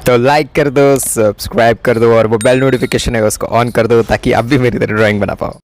तो लाइक कर दो, सब्सक्राइब कर दो और वो बेल नोटिफिकेशन है उसको ऑन कर दो ताकि आप भी मेरी तरह ड्राइंग बना पाओ।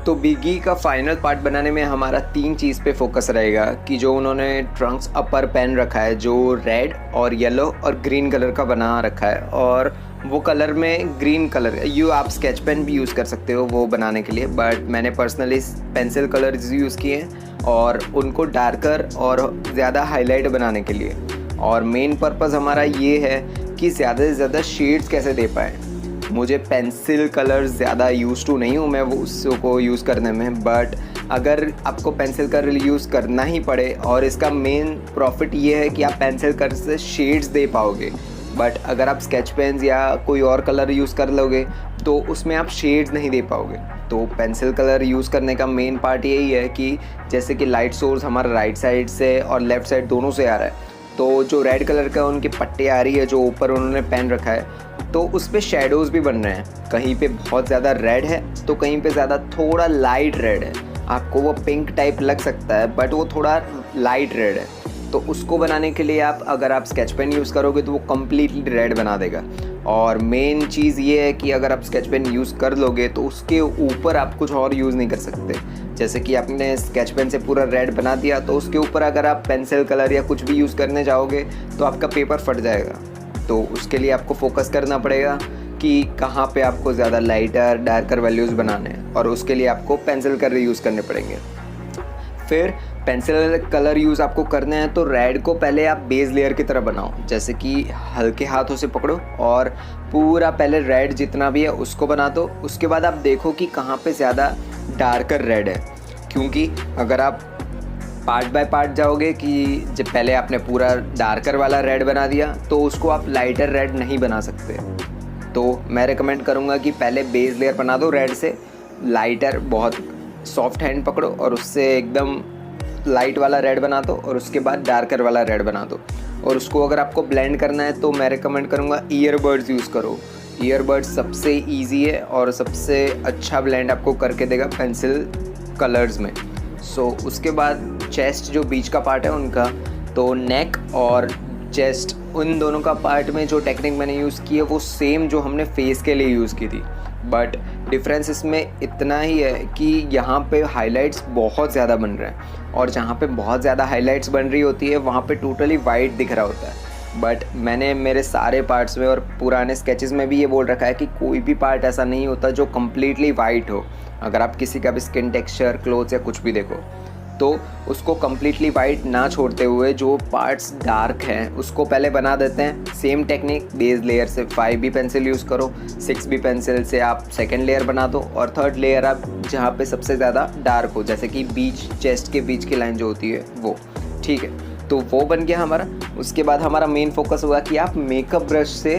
तो बिगी का फाइनल पार्ट बनाने में हमारा 3 चीज़ पे फोकस रहेगा कि जो उन्होंने ट्रंक्स अपर पेन रखा है जो रेड और येलो और ग्रीन कलर का बना रखा है, और वो कलर में ग्रीन कलर आप स्केच पेन भी यूज़ कर सकते हो वो बनाने के लिए, बट मैंने पर्सनली पेंसिल कलर्स यूज़ किए हैं और उनको डार्कर और ज़्यादा हाईलाइट बनाने के लिए। और मेन पर्पस हमारा ये है कि ज़्यादा से ज़्यादा शेड्स कैसे दे पाएँ। मुझे पेंसिल कलर्स ज़्यादा यूज़ टू नहीं हूँ मैं वो उसको यूज़ करने में, बट अगर आपको पेंसिल कलर यूज़ करना ही पड़े, और इसका मेन प्रॉफिट ये है कि आप पेंसिल कलर से शेड्स दे पाओगे, बट अगर आप स्केच पेन्स या कोई और कलर यूज़ कर लोगे तो उसमें आप शेड्स नहीं दे पाओगे। तो पेंसिल कलर यूज़ करने का मेन पार्ट यही है कि जैसे कि लाइट सोर्स हमारा राइट साइड से और लेफ़्ट साइड दोनों से आ रहा है, तो जो रेड कलर का उनकी पट्टी आ रही है जो ऊपर उन्होंने पेन रखा है, तो उस पर शेडोज़ भी बन रहे हैं। कहीं पे बहुत ज़्यादा रेड है तो कहीं पे ज़्यादा थोड़ा लाइट रेड है। आपको वो पिंक टाइप लग सकता है बट वो थोड़ा लाइट रेड है। तो उसको बनाने के लिए अगर आप स्केच पेन यूज़ करोगे तो वो कम्प्लीटली रेड बना देगा। और मेन चीज़ ये है कि अगर आप स्केच पेन यूज़ कर लोगे तो उसके ऊपर आप कुछ और यूज़ नहीं कर सकते। जैसे कि आपने स्केच पेन से पूरा रेड बना दिया तो उसके ऊपर अगर आप पेंसिल कलर या कुछ भी यूज़ करने जाओगे तो आपका पेपर फट जाएगा। तो उसके लिए आपको फोकस करना पड़ेगा कि कहाँ पे आपको ज़्यादा लाइटर डार्कर वैल्यूज़ बनाने हैं, और उसके लिए आपको पेंसिल कलर यूज़ करने पड़ेंगे। फिर पेंसिल कलर यूज़ आपको करना है तो रेड को पहले आप बेस लेयर की तरह बनाओ। जैसे कि हल्के हाथों से पकड़ो और पूरा पहले रेड जितना भी है उसको बना दो। उसके बाद आप देखो कि कहाँ पे ज़्यादा डार्कर रेड है, क्योंकि अगर आप पार्ट बाय पार्ट जाओगे कि जब पहले आपने पूरा डार्कर वाला रेड बना दिया तो उसको आप लाइटर रेड नहीं बना सकते। तो मैं रेकमेंड करूँगा कि पहले बेस लेयर बना दो रेड से, लाइटर बहुत सॉफ्ट हैंड पकड़ो और उससे एकदम लाइट वाला रेड बना दो, और उसके बाद डार्कर वाला रेड बना दो। और उसको अगर आपको ब्लेंड करना है तो मैं रेकमेंड करूँगा ईयरबड्स यूज़ करो। ईयरबड्स सबसे ईजी है और सबसे अच्छा ब्लेंड आपको करके देगा पेंसिल कलर्स में। उसके बाद चेस्ट जो बीच का पार्ट है उनका, तो नेक और चेस्ट उन दोनों का पार्ट में जो टेक्निक मैंने यूज़ की है वो सेम जो हमने फेस के लिए यूज़ की थी, बट डिफरेंस इसमें इतना ही है कि यहाँ पे हाइलाइट्स बहुत ज़्यादा बन रहे हैं, और जहाँ पे बहुत ज़्यादा हाइलाइट्स बन रही होती है वहाँ पे टोटली वाइट दिख रहा होता है। बट मैंने मेरे सारे पार्ट्स में और पुराने स्केचेस में भी ये बोल रखा है कि कोई भी पार्ट ऐसा नहीं होता जो कम्प्लीटली वाइट हो। अगर आप किसी का भी स्किन टेक्सचर, क्लोथ्स या कुछ भी देखो तो उसको कम्प्लीटली वाइट ना छोड़ते हुए जो पार्ट्स डार्क हैं उसको पहले बना देते हैं। सेम टेक्निक बेस लेयर से 5B पेंसिल यूज़ करो, 6B पेंसिल से आप सेकेंड लेयर बना दो, और थर्ड लेयर आप जहाँ पे सबसे ज़्यादा डार्क हो, जैसे कि बीच चेस्ट के बीच की लाइन जो होती है वो, ठीक है। तो वो बन गया हमारा। उसके बाद हमारा मेन फोकस होगा कि आप मेकअप ब्रश से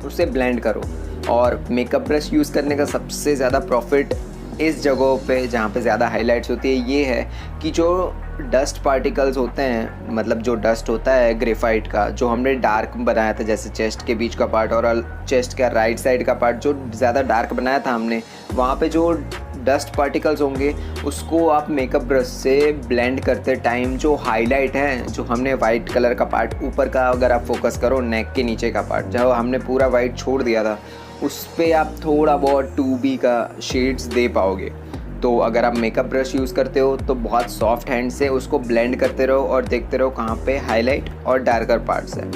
उसे ब्लेंड करो। और मेकअप ब्रश यूज़ करने का सबसे ज़्यादा प्रॉफिट इस जगहों पे जहाँ पे ज़्यादा हाइलाइट्स होती है ये है कि जो डस्ट पार्टिकल्स होते हैं, मतलब जो डस्ट होता है ग्रेफाइट का जो हमने डार्क बनाया था, जैसे चेस्ट के बीच का पार्ट और चेस्ट का राइट साइड का पार्ट जो ज़्यादा डार्क बनाया था हमने, वहाँ पे जो डस्ट पार्टिकल्स होंगे उसको आप मेकअप ब्रश से ब्लेंड करते टाइम जो हाईलाइट है, जो हमने वाइट कलर का पार्ट ऊपर का अगर आप फोकस करो, नेक के नीचे का पार्ट जहाँ हमने पूरा वाइट छोड़ दिया था उस पर आप थोड़ा बहुत 2B का शेड्स दे पाओगे। तो अगर आप मेकअप ब्रश यूज़ करते हो तो बहुत सॉफ्ट हैंड से उसको ब्लेंड करते रहो और देखते रहो कहाँ पे हाईलाइट और डार्कर पार्ट्स है।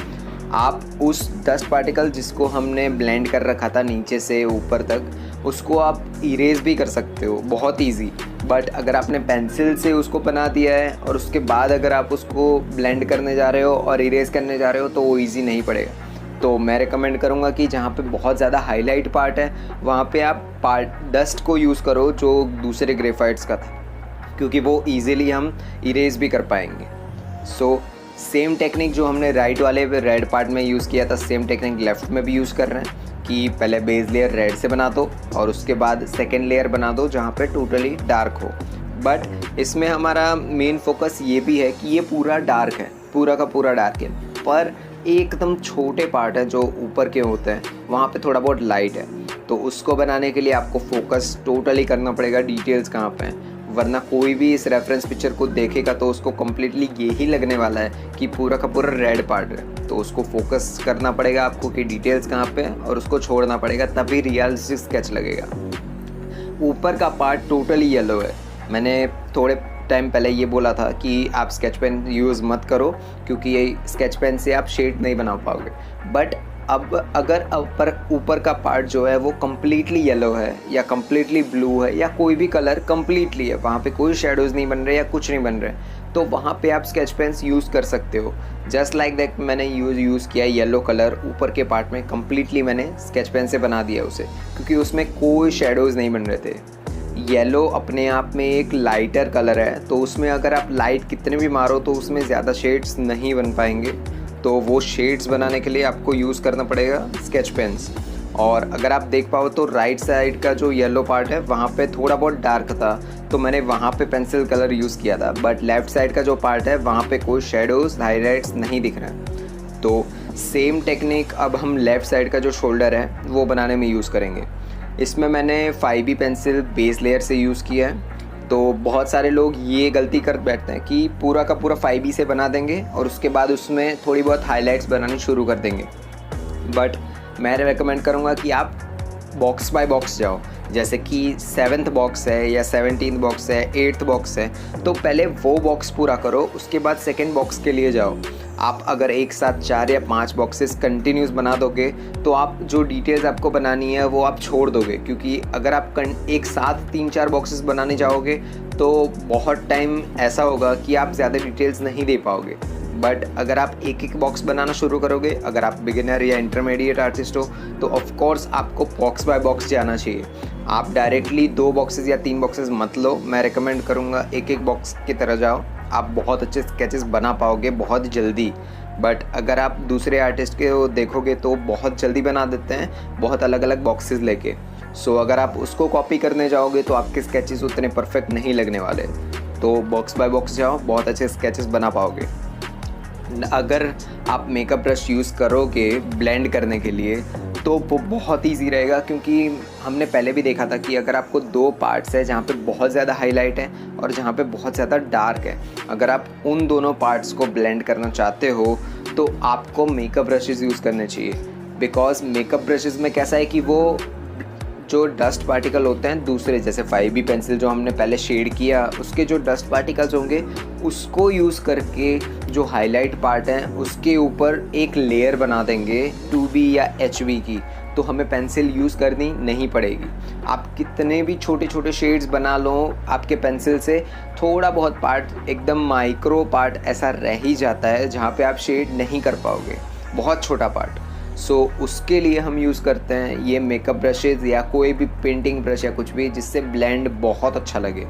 आप उस डस्ट पार्टिकल जिसको हमने ब्लेंड कर रखा था नीचे से ऊपर तक, उसको आप इरेज भी कर सकते हो, बहुत इजी। बट अगर आपने पेंसिल से उसको बना दिया है और उसके बाद अगर आप उसको ब्लेंड करने जा रहे हो और इरेज करने जा रहे हो तो वो ईजी नहीं पड़ेगा। तो मैं रेकमेंड करूँगा कि जहाँ पे बहुत ज़्यादा हाईलाइट पार्ट है वहाँ पे आप डस्ट को यूज़ करो जो दूसरे ग्रेफाइट्स का था, क्योंकि वो इजीली हम इरेज भी कर पाएंगे। सेम टेक्निक जो हमने राइट वाले रेड पार्ट में यूज़ किया था सेम टेक्निक लेफ़्ट में भी यूज़ कर रहे हैं कि पहले बेस लेयर रेड से बना दो और उसके बाद सेकेंड लेयर बना दो जहाँ पे टोटली डार्क हो। बट इसमें हमारा मेन फोकस ये भी है कि ये पूरा डार्क है, पूरा का पूरा डार्क है, पर एकदम छोटे पार्ट है जो ऊपर के होते हैं वहाँ पे थोड़ा बहुत लाइट है। तो उसको बनाने के लिए आपको फोकस टोटली करना पड़ेगा डिटेल्स कहाँ पे हैं वरना कोई भी इस रेफरेंस पिक्चर को देखेगा तो उसको कम्प्लीटली यही लगने वाला है कि पूरा का पूरा रेड पार्ट है। तो उसको फोकस करना पड़ेगा आपको कि डिटेल्स कहाँ पे है, और उसको छोड़ना पड़ेगा, तभी रियलिस्टिक स्केच लगेगा। ऊपर का पार्ट टोटली येलो है। मैंने थोड़े टाइम पहले ये बोला था कि आप स्केच पेन यूज़ मत करो, क्योंकि ये स्केच पेन से आप शेड नहीं बना पाओगे। बट अब अगर ऊपर का पार्ट जो है वो कम्प्लीटली येलो है या कम्प्लीटली ब्लू है या कोई भी कलर कम्प्लीटली है, वहाँ पे कोई शेडोज़ नहीं बन रहे या कुछ नहीं बन रहे, तो वहाँ पे आप स्केच पेन्स यूज़ कर सकते हो। जस्ट लाइक दैट मैंने यूज़ किया येलो कलर ऊपर के पार्ट में, कम्प्लीटली मैंने स्केच पेन से बना दिया उसे, क्योंकि उसमें कोई शेडोज़ नहीं बन रहे थे। येलो अपने आप में एक लाइटर कलर है, तो उसमें अगर आप लाइट कितने भी मारो तो उसमें ज़्यादा शेड्स नहीं बन पाएंगे। तो वो शेड्स बनाने के लिए आपको यूज़ करना पड़ेगा स्केच पेन्स। और अगर आप देख पाओ तो राइट साइड का जो येलो पार्ट है वहाँ पे थोड़ा बहुत डार्क था, तो मैंने वहाँ पे पेंसिल कलर यूज़ किया था। बट लेफ़्ट साइड का जो पार्ट है वहाँ पे कोई शेडोज़ हाईलाइट्स नहीं दिख रहे हैं। तो सेम टेक्निक अब हम लेफ़्ट साइड का जो शोल्डर है वो बनाने में यूज़ करेंगे। इसमें मैंने 5B पेंसिल बेस लेयर से यूज़ किया है। तो बहुत सारे लोग ये गलती कर बैठते हैं कि पूरा का पूरा 5B से बना देंगे और उसके बाद उसमें थोड़ी बहुत हाइलाइट्स बनानी शुरू कर देंगे। बट मैं रेकमेंड करूँगा कि आप बॉक्स बाय बॉक्स जाओ। जैसे कि 7th बॉक्स है या 17th बॉक्स है, 8th बॉक्स है, तो पहले वो बॉक्स पूरा करो, उसके बाद सेकेंड बॉक्स के लिए जाओ। आप अगर एक साथ 4 या 5 बॉक्सेस कंटिन्यूस बना दोगे तो आप जो डिटेल्स आपको बनानी है वो आप छोड़ दोगे, क्योंकि अगर आप एक साथ 3-4 बॉक्सेस बनाने जाओगे तो बहुत टाइम ऐसा होगा कि आप ज़्यादा डिटेल्स नहीं दे पाओगे। बट अगर आप एक एक बॉक्स बनाना शुरू करोगे, अगर आप बिगिनर या इंटरमीडिएट आर्टिस्ट हो, तो ऑफ कोर्स आपको बॉक्स बाय बॉक्स जाना चाहिए। आप डायरेक्टली 2 बॉक्सेस या 3 बॉक्सेस मत लो। मैं रिकमेंड करूँगा एक एक बॉक्स की तरह जाओ। आप बहुत अच्छे स्केचेस बना पाओगे बहुत जल्दी। बट अगर आप दूसरे आर्टिस्ट के देखोगे तो बहुत जल्दी बना देते हैं बहुत अलग अलग बॉक्सेस लेके। सो अगर आप उसको कॉपी करने जाओगे तो आपके स्केचेस उतने परफेक्ट नहीं लगने वाले। तो बॉक्स बाय बॉक्स जाओ, बहुत अच्छे स्केचेस बना पाओगे। अगर आप मेकअप ब्रश यूज़ करोगे ब्लेंड करने के लिए तो वो बहुत ईजी रहेगा, क्योंकि हमने पहले भी देखा था कि अगर आपको 2 पार्ट्स है जहाँ पे बहुत ज़्यादा हाईलाइट है और जहाँ पे बहुत ज़्यादा डार्क है, अगर आप उन दोनों पार्ट्स को ब्लेंड करना चाहते हो तो आपको मेकअप ब्रशेज़ यूज़ करने चाहिए। बिकॉज मेकअप ब्रशेज़ में कैसा है कि वो जो डस्ट पार्टिकल होते हैं दूसरे, जैसे 5B पेंसिल जो हमने पहले शेड किया उसके जो डस्ट पार्टिकल्स होंगे उसको यूज़ करके जो हाईलाइट पार्ट है उसके ऊपर एक लेयर बना देंगे 2B या HB की, तो हमें पेंसिल यूज़ करनी नहीं पड़ेगी। आप कितने भी छोटे छोटे शेड्स बना लो, आपके पेंसिल से थोड़ा बहुत पार्ट, एकदम माइक्रो पार्ट ऐसा रह ही जाता है जहाँ पे आप शेड नहीं कर पाओगे, बहुत छोटा पार्ट। सो उसके लिए हम यूज़ करते हैं ये मेकअप ब्रशेज़ या कोई भी पेंटिंग ब्रश या कुछ भी जिससे ब्लेंड बहुत अच्छा लगे।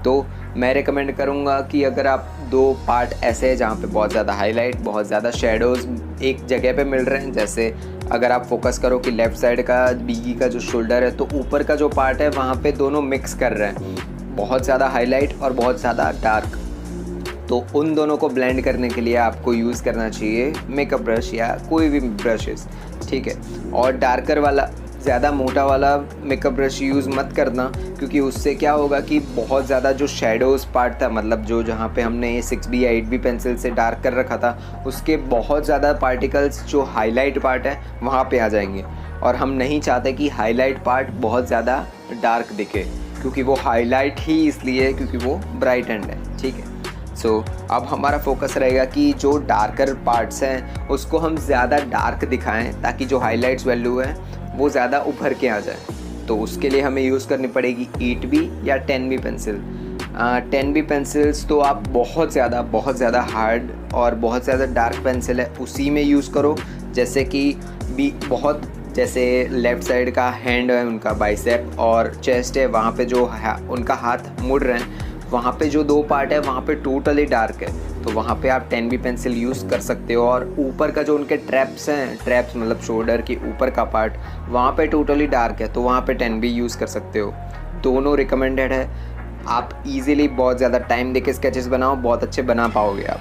तो मैं रिकमेंड करूँगा कि अगर आप 2 पार्ट ऐसे हैं जहाँ पे बहुत ज़्यादा हाईलाइट, बहुत ज़्यादा शेडोज़ एक जगह पे मिल रहे हैं, जैसे अगर आप फोकस करो कि लेफ़्ट साइड का बीगी का जो शोल्डर है तो ऊपर का जो पार्ट है वहाँ पे दोनों मिक्स कर रहे हैं, बहुत ज़्यादा हाईलाइट और बहुत ज़्यादा डार्क। तो उन दोनों को ब्लेंड करने के लिए आपको यूज़ करना चाहिए मेकअप ब्रश या कोई भी ब्रशेस, ठीक है। और डार्कर वाला, ज़्यादा मोटा वाला मेकअप ब्रश यूज़ मत करना, क्योंकि उससे क्या होगा कि बहुत ज़्यादा जो शेडोज़ पार्ट था, मतलब जो जहाँ पे हमने 6B या 8B पेंसिल से डार्क कर रखा था, उसके बहुत ज़्यादा पार्टिकल्स जो हाईलाइट पार्ट है वहाँ पे आ जाएंगे। और हम नहीं चाहते कि हाईलाइट पार्ट बहुत ज़्यादा डार्क दिखे, क्योंकि वो हाईलाइट ही इसलिए क्योंकि वो ब्राइट एंड है, ठीक है। सो अब हमारा फोकस रहेगा कि जो डार्कर पार्ट्स हैं उसको हम ज़्यादा डार्क दिखाएं, ताकि जो हाइलाइट्स वैल्यू है वो ज़्यादा उभर के आ जाए। तो उसके लिए हमें यूज़ करनी पड़ेगी 8B या 10B पेंसिल। 10B पेंसिल्स तो आप बहुत ज़्यादा हार्ड और बहुत ज़्यादा डार्क पेंसिल है उसी में यूज़ करो। जैसे कि बहुत, जैसे लेफ़्ट साइड का हैंड है उनका बाइसेप और चेस्ट है, वहाँ पे जो उनका हाथ मुड़ रहे हैं वहाँ पे जो 2 पार्ट है वहाँ पे टोटली डार्क है, तो वहाँ पे आप 10B पेंसिल यूज़ कर सकते हो। और ऊपर का जो उनके ट्रैप्स हैं, ट्रैप्स मतलब शोल्डर के ऊपर का पार्ट, वहाँ पे टोटली डार्क है, तो वहाँ पे 10B यूज़ कर सकते हो। दोनों रिकमेंडेड है। आप इजीली बहुत ज़्यादा टाइम देके स्केचेस बनाओ, बहुत अच्छे बना पाओगे आप।